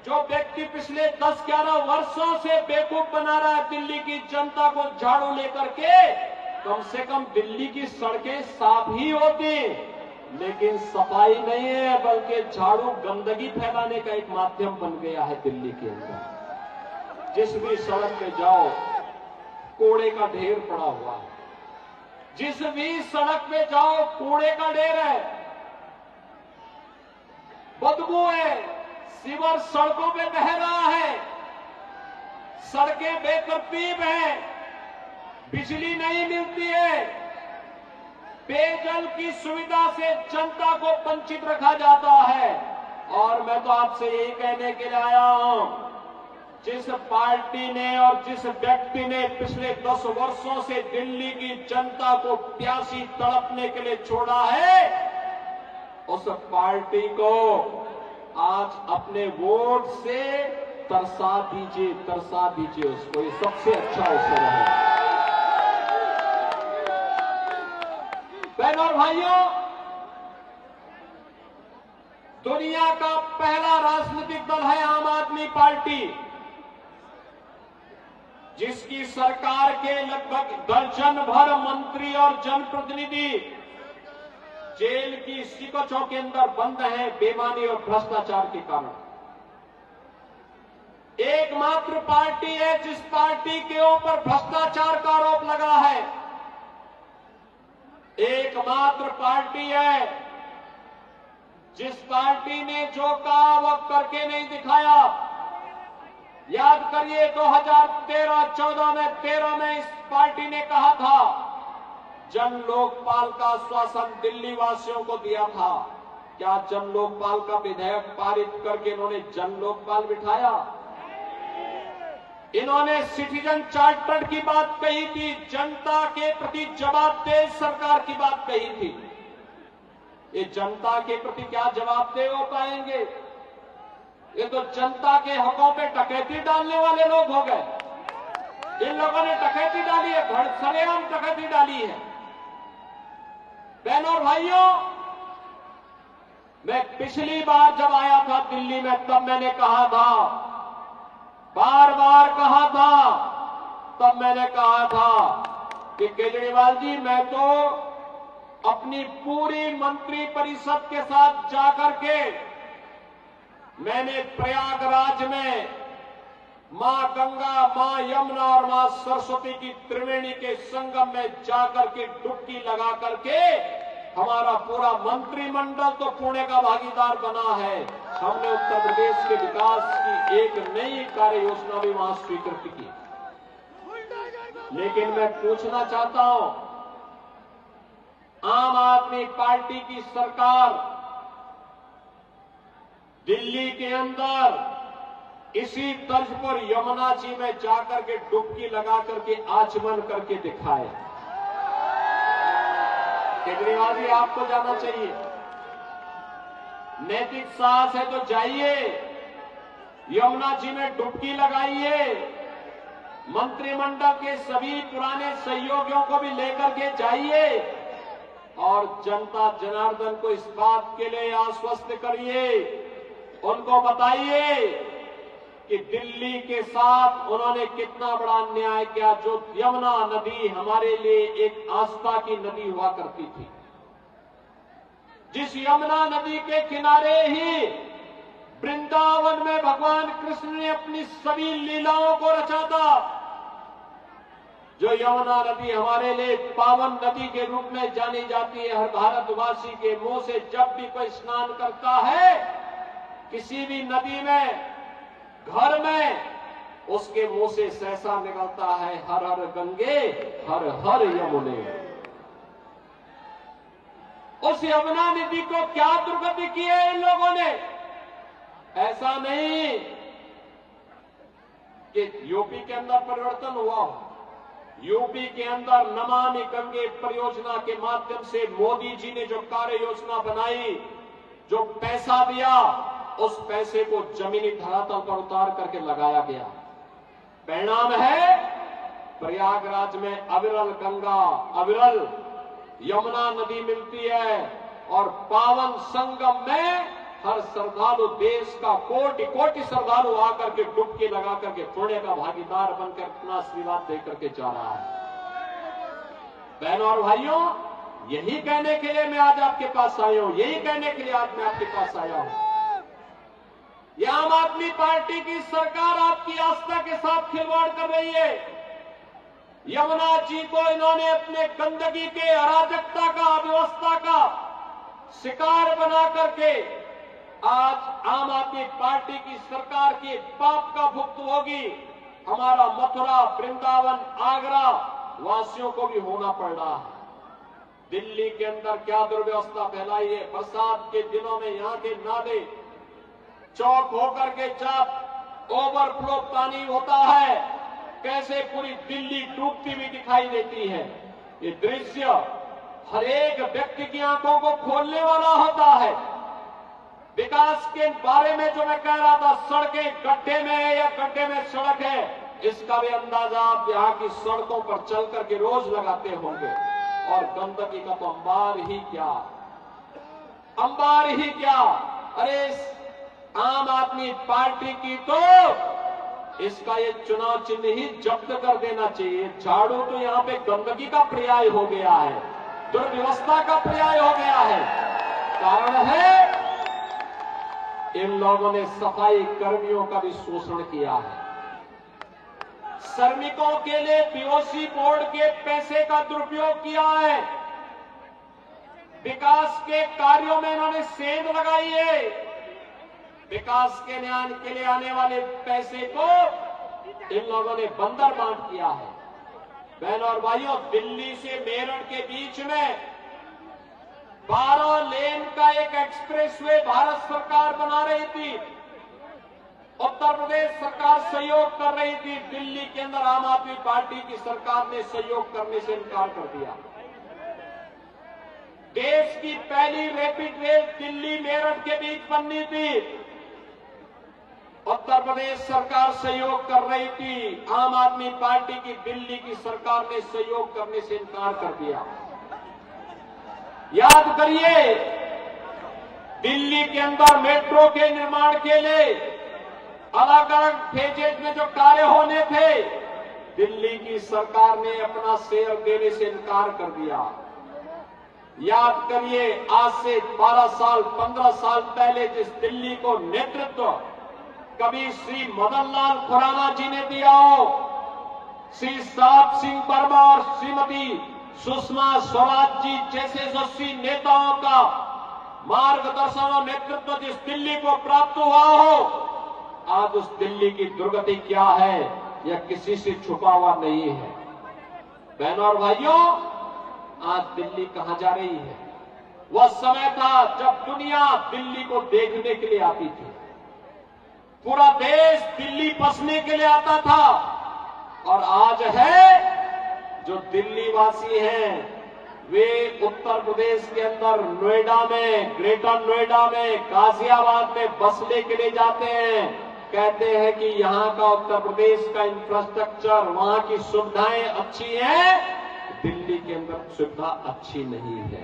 जो व्यक्ति पिछले 10-11 वर्षों से बेवकूफ बना रहा है दिल्ली की जनता को झाड़ू लेकर के, कम से कम दिल्ली की सड़कें साफ ही होती, लेकिन सफाई नहीं है, बल्कि झाड़ू गंदगी फैलाने का एक माध्यम बन गया है दिल्ली के अंदर। जिस भी सड़क पे जाओ कूड़े का ढेर पड़ा हुआ है, जिस भी सड़क पे जाओ कूड़े का ढेर है, बदबू है, सीवर सड़कों पे बह रहा है, सड़कें बेतरतीब हैं, बिजली नहीं मिलती है, पेयजल की सुविधा से जनता को वंचित रखा जाता है। और मैं तो आपसे यही कहने के लिए आया हूं, जिस पार्टी ने और जिस व्यक्ति ने पिछले 10 वर्षों से दिल्ली की जनता को प्यासी तड़पने के लिए छोड़ा है, उस पार्टी को आज अपने वोट से तरसा दीजिए उसको, ये सबसे अच्छा अवसर है। बहनों और भाइयों, दुनिया का पहला राजनीतिक दल है आम आदमी पार्टी, जिसकी सरकार के लगभग दर्जन भर मंत्री और जनप्रतिनिधि जेल की सिकोचों के अंदर बंद हैं बेईमानी और भ्रष्टाचार के कारण। एकमात्र पार्टी है जिस पार्टी के ऊपर भ्रष्टाचार का आरोप लगा है, एकमात्र पार्टी है जिस पार्टी ने जो कहा वह करके नहीं दिखाया। याद करिए 2013-14 में 13 में इस पार्टी ने कहा था जन लोकपाल का आश्वासन दिल्ली वासियों को दिया था। क्या जन लोकपाल का विधेयक पारित करके इन्होंने जन लोकपाल बिठाया? इन्होंने सिटीजन चार्टर की बात कही थी, जनता के प्रति जवाबदेह सरकार की बात कही थी। ये जनता के प्रति क्या जवाबदेह हो पाएंगे? ये तो जनता के हकों पे डकैती डालने वाले लोग हो गए। इन लोगों ने डकैती डाली है, सरेआम डकैती डाली है। बहनों और भाइयों, मैं पिछली बार जब आया था दिल्ली में तब मैंने कहा था, बार बार कहा था, तब मैंने कहा था कि केजरीवाल जी मैं तो अपनी पूरी मंत्री परिषद के साथ जाकर के मैंने प्रयागराज में मां गंगा, मां यमुना और मां सरस्वती की त्रिवेणी के संगम में जाकर के डुबकी लगा करके हमारा पूरा मंत्रिमंडल तो पुणे का भागीदार बना है। हमने उत्तर प्रदेश के विकास की एक नई कार्य योजना भी वहां स्वीकृत की। लेकिन मैं पूछना चाहता हूं, आम आदमी पार्टी की सरकार दिल्ली के अंदर इसी तर्ज पर यमुना जी में जाकर के डुबकी लगा करके आचमन करके दिखाए। केजरीवाल जी आपको जाना चाहिए, नैतिक साहस है तो जाइए, यमुना जी में डुबकी लगाइए, मंत्रिमंडल के सभी पुराने सहयोगियों को भी लेकर के जाइए और जनता जनार्दन को इस बात के लिए आश्वस्त करिए, उनको बताइए कि दिल्ली के साथ उन्होंने कितना बड़ा अन्याय किया। जो यमुना नदी हमारे लिए एक आस्था की नदी हुआ करती थी, जिस यमुना नदी के किनारे ही वृंदावन में भगवान कृष्ण ने अपनी सभी लीलाओं को रचा था, जो यमुना नदी हमारे लिए पावन नदी के रूप में जानी जाती है। हर भारतवासी के मुंह से जब भी कोई स्नान करता है किसी भी नदी में, घर में, उसके मुंह से सहसा निकलता है, हर हर गंगे हर हर यमुने। उस यमुना नदी को क्या दुर्गति की है इन लोगों ने? ऐसा नहीं कि यूपी के अंदर परिवर्तन हुआ। यूपी के अंदर नमामि गंगे परियोजना के माध्यम से मोदी जी ने जो कार्य योजना बनाई, जो पैसा दिया, उस पैसे को जमीनी धरातल पर उतार करके लगाया गया। परिणाम है प्रयागराज में अविरल गंगा, अविरल यमुना नदी मिलती है और पावन संगम में हर श्रद्धालु देश का कोटि कोटि श्रद्धालु आकर के डुबकी लगा करके पुण्य का भागीदार बनकर अपना आशीर्वाद देकर के जा रहा है। बहनों और भाइयों, यही कहने के लिए मैं आज आपके पास आया हूं, यही कहने के लिए आज मैं आपके पास आया हूं। यह आम आदमी पार्टी की सरकार आपकी आस्था के साथ खिलवाड़ कर रही है। यमुना जी को इन्होंने अपने गंदगी के, अराजकता का, अव्यवस्था का शिकार बना करके आज आम आदमी पार्टी की सरकार के पाप का भुगतभोगी हमारा मथुरा, वृंदावन, आगरा वासियों को भी होना पड़ रहा है। दिल्ली के अंदर क्या दुर्व्यवस्था फैलाई है। बरसात के दिनों में यहां के नाले चौक होकर के जब ओवरफ्लो पानी होता है, कैसे पूरी दिल्ली डूबती हुई दिखाई देती है। ये दृश्य हर एक व्यक्ति की आंखों को खोलने वाला होता है। विकास के बारे में जो मैं कह रहा था, सड़कें गड्ढे में है या गड्ढे में सड़क है, इसका भी अंदाजा आप यहाँ की सड़कों पर चल करके रोज लगाते होंगे। और गंदगी का तो अंबार ही क्या, अंबार ही क्या। अरे इस आम आदमी पार्टी की तो इसका ये चुनाव चिन्ह ही जब्त कर देना चाहिए। झाड़ू तो यहाँ पे गंदगी का पर्याय हो गया है, दुर्व्यवस्था का पर्याय हो गया है। कारण है इन लोगों ने सफाई कर्मियों का भी शोषण किया है। श्रमिकों के लिए पीओसी बोर्ड के पैसे का दुरुपयोग किया है। विकास के कार्यों में इन्होंने सेंध लगाई है। विकास के लिए आने वाले पैसे को इन लोगों ने बंदर बांट किया है। बहनों और भाइयों, दिल्ली से मेरठ के बीच में 12 लेन का एक एक्सप्रेसवे भारत सरकार बना रही थी। उत्तर प्रदेश सरकार सहयोग कर रही थी। दिल्ली के अंदर आम आदमी पार्टी की सरकार ने सहयोग करने से इनकार कर दिया। देश की पहली रैपिड रेल दिल्ली मेरठ के बीच बननी थी। उत्तर प्रदेश सरकार सहयोग कर रही थी। आम आदमी पार्टी की दिल्ली की सरकार ने सहयोग करने से इनकार कर दिया। याद करिए, दिल्ली के अंदर मेट्रो के निर्माण के लिए अलग अलग फेजेज में जो कार्य होने थे, दिल्ली की सरकार ने अपना शेयर देने से इनकार कर दिया। याद करिए, आज से 12 साल 15 साल पहले जिस दिल्ली को नेतृत्व कभी श्री मदन लाल खुराना जी ने दिया हो, श्री साहब सिंह वर्मा और श्रीमती सुषमा स्वराज जी जैसे यशस्वी नेताओं का मार्गदर्शन और नेतृत्व जिस दिल्ली को प्राप्त हुआ हो, आज उस दिल्ली की दुर्गति क्या है यह किसी से छुपा हुआ नहीं है। बहनों और भाइयों, आज दिल्ली कहां जा रही है? वह समय था जब दुनिया दिल्ली को देखने के लिए आती थी। पूरा देश दिल्ली बसने के लिए आता था। और आज है, जो दिल्ली वासी हैं वे उत्तर प्रदेश के अंदर नोएडा में, ग्रेटर नोएडा में, गाजियाबाद में बसने के लिए जाते हैं। कहते हैं कि यहां का उत्तर प्रदेश का इंफ्रास्ट्रक्चर, वहां की सुविधाएं अच्छी हैं, दिल्ली के अंदर सुविधा अच्छी नहीं है।